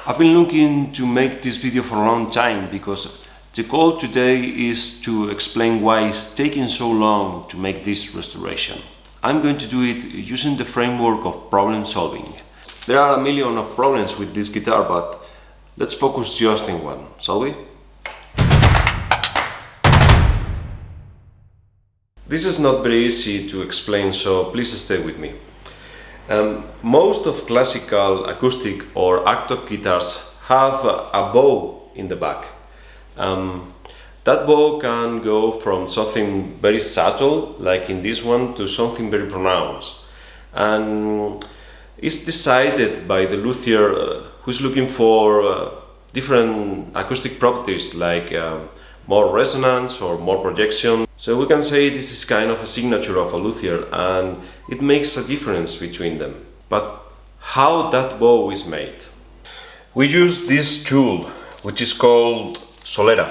I've been looking to make this video for a long time because the goal today is to explain why it's taking so long to make this restoration. I'm going to do it using the framework of problem solving. There are a million of problems with this guitar, but let's focus just in one, shall we? This is not very easy to explain, so please stay with me. Most of classical acoustic or arctic guitars have a bow in the back. That bow can go from something very subtle, like in this one, to something very pronounced. And it's decided by the luthier who's looking for different acoustic properties, like more resonance or more projection. So we can say this is kind of a signature of a luthier, and it makes a difference between them. But how that bow is made? We use this tool, which is called solera.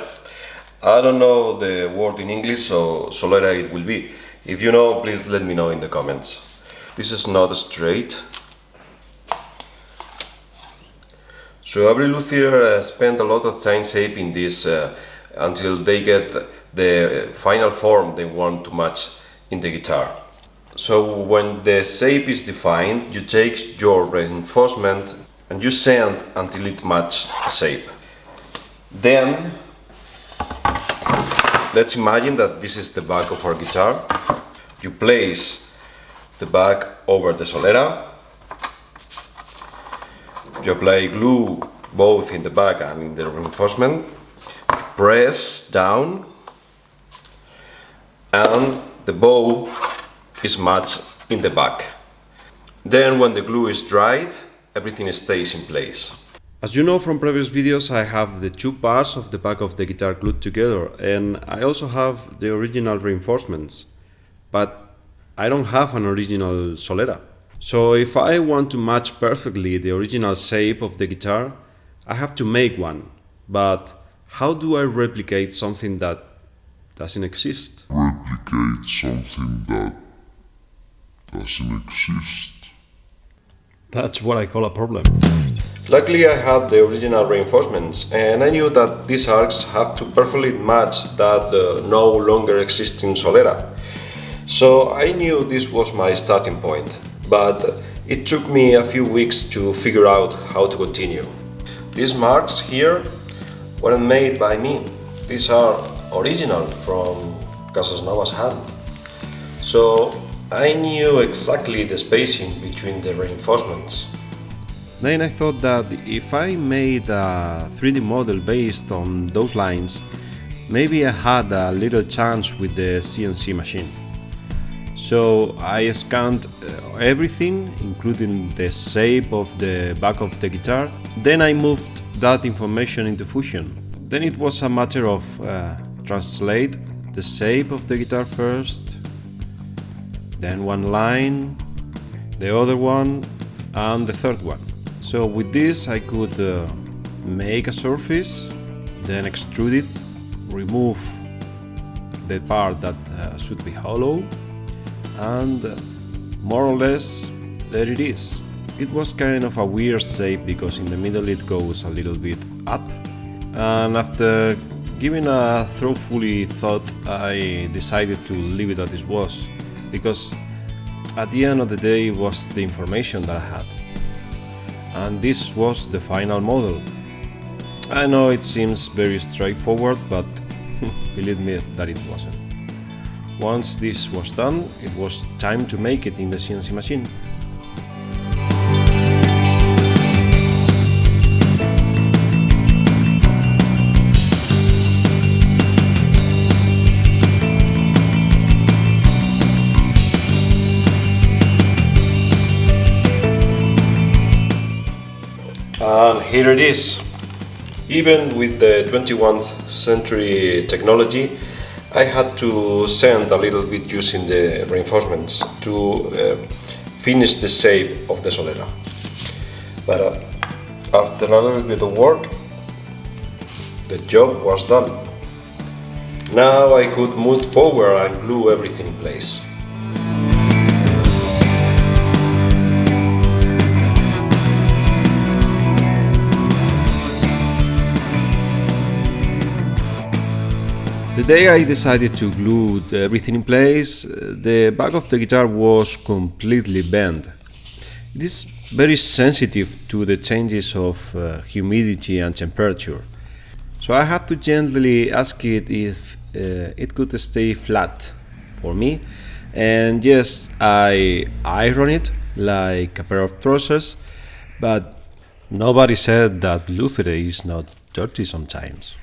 I don't know the word in English, so solera it will be. If you know, please let me know in the comments. This is not straight. So every luthier spent a lot of time shaping this until they get the final form they want to match in the guitar. So when the shape is defined, you take your reinforcement and you sand until it matches the shape. Then let's imagine that this is the back of our guitar. You place the back over the solera. You apply glue both in the back and in the reinforcement. Press down and the bow is matched in the back. Then when the glue is dried, everything stays in place. As you know from previous videos, I have the two parts of the back of the guitar glued together, and I also have the original reinforcements, but I don't have an original solera. So if I want to match perfectly the original shape of the guitar, I have to make one. But how do I replicate something that doesn't exist? Replicate something that doesn't exist. That's what I call a problem. Luckily I had the original reinforcements, and I knew that these arcs have to perfectly match that no longer existing solera. So I knew this was my starting point, but it took me a few weeks to figure out how to continue. These marks here weren't made by me. These are original from Casasnova's hand. So I knew exactly the spacing between the reinforcements. Then I thought that if I made a 3D model based on those lines, maybe I had a little chance with the CNC machine. So I scanned everything, including the shape of the back of the guitar. Then I moved that information into Fusion. Then it was a matter of translate the shape of the guitar first, then one line, the other one, and the third one. So with this I could make a surface, then extrude it, remove the part that should be hollow, and more or less there it is. It was kind of a weird shape because in the middle it goes a little bit up, and after giving a thoughtful thought I decided to leave it as it was, because at the end of the day it was the information that I had. And this was the final model. I know it seems very straightforward, but believe me that it wasn't. Once this was done, it was time to make it in the CNC machine. And here it is. Even with the 21st century technology, I had to sand a little bit using the reinforcements to finish the shape of the solera. But after a little bit of work, the job was done. Now I could move forward and glue everything in place. The day I decided to glue everything in place, the back of the guitar was completely bent. It is very sensitive to the changes of humidity and temperature. So I had to gently ask it if it could stay flat for me. And yes, I ironed it like a pair of trousers, but nobody said that Luther is not dirty sometimes.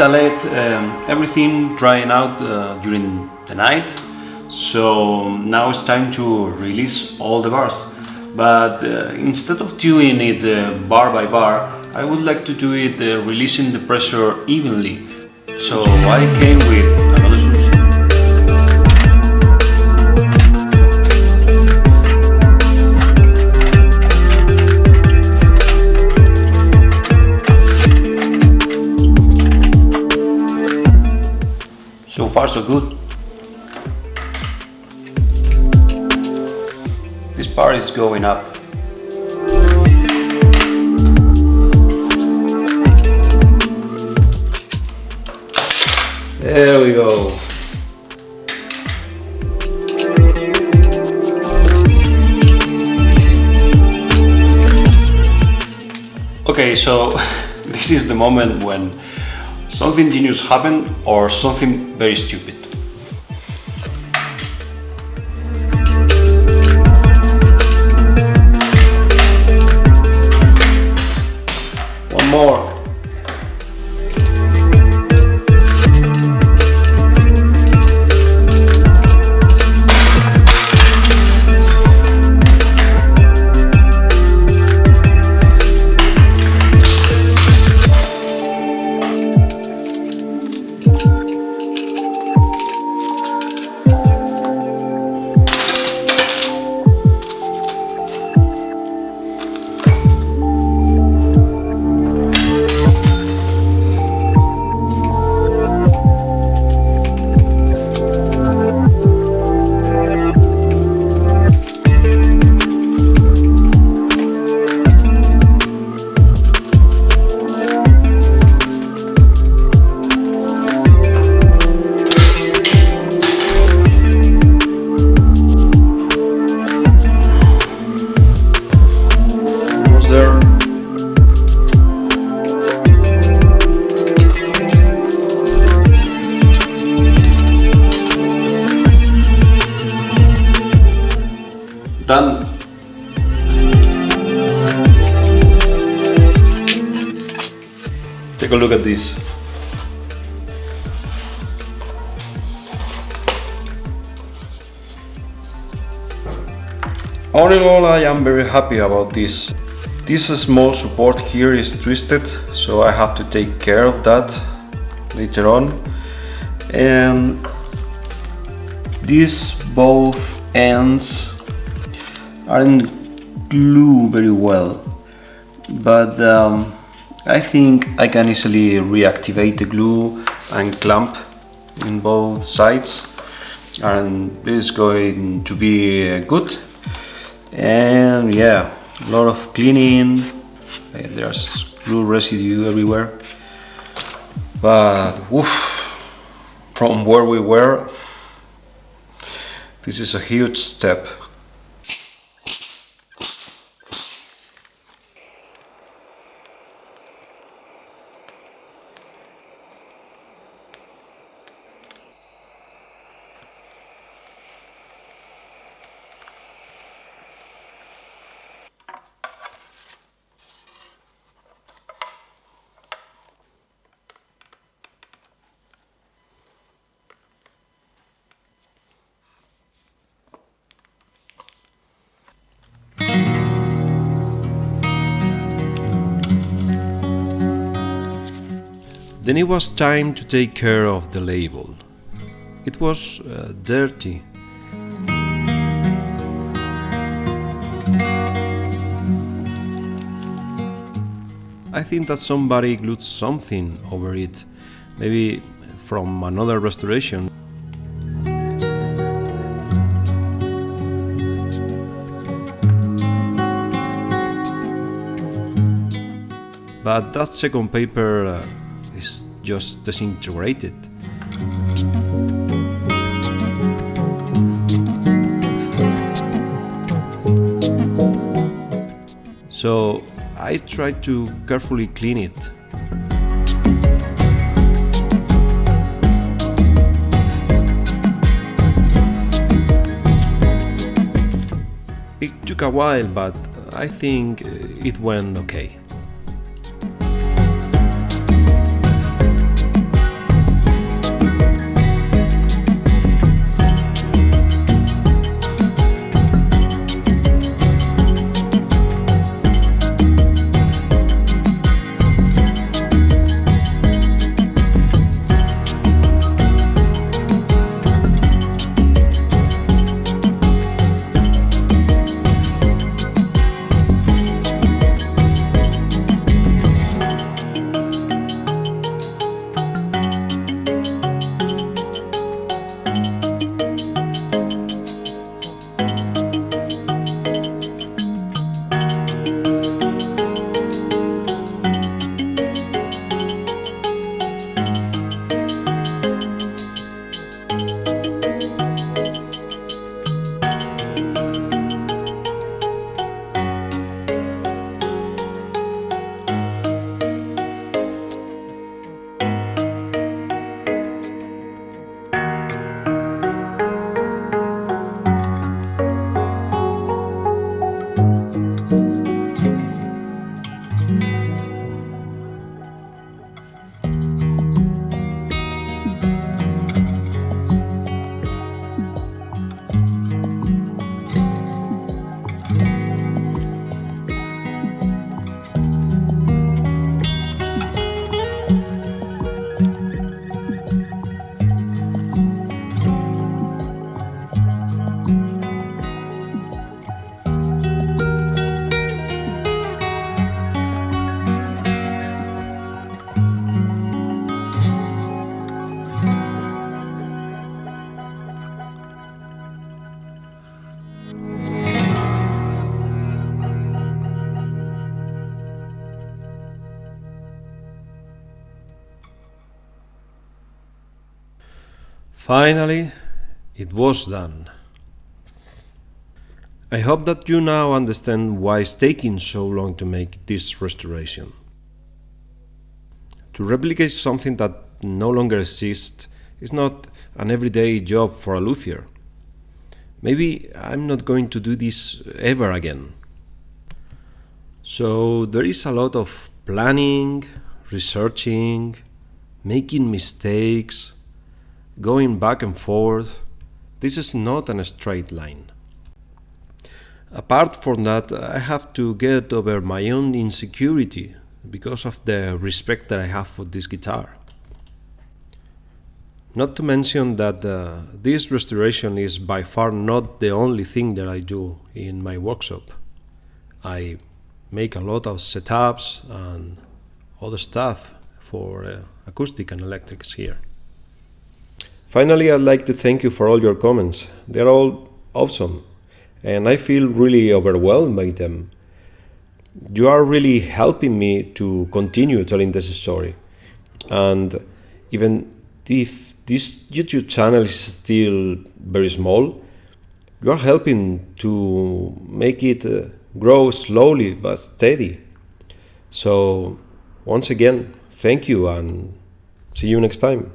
I let everything drying out during the night, so now it's time to release all the bars. But instead of doing it bar by bar, I would like to do it releasing the pressure evenly. So I came with another solution. So far so good. This bar is going up. There we go. Okay, so this is the moment when something genius happened or something very stupid. One more. Done. Take a look at this. All in all, I am very happy about this. This small support here is twisted, so I have to take care of that later on. And these both ends aren't glued very well, but I think I can easily reactivate the glue and clamp in both sides, and this is going to be good. And yeah, a lot of cleaning, there's glue residue everywhere, but woof, from where we were, this is a huge step. Then it was time to take care of the label. It was dirty. I think that somebody glued something over it, maybe from another restoration. But that second paper is just disintegrated. So I tried to carefully clean it. It took a while, but I think it went okay. Finally, it was done. I hope that you now understand why it's taking so long to make this restoration. To replicate something that no longer exists is not an everyday job for a luthier. Maybe I'm not going to do this ever again. So there is a lot of planning, researching, making mistakes, going back and forth. This is not a straight line. Apart from that, I have to get over my own insecurity because of the respect that I have for this guitar. Not to mention that this restoration is by far not the only thing that I do in my workshop. I make a lot of setups and other stuff for acoustic and electrics here. Finally, I'd like to thank you for all your comments. They're all awesome, and I feel really overwhelmed by them. You are really helping me to continue telling this story. And even if this YouTube channel is still very small, you are helping to make it grow slowly but steady. So, once again, thank you and see you next time.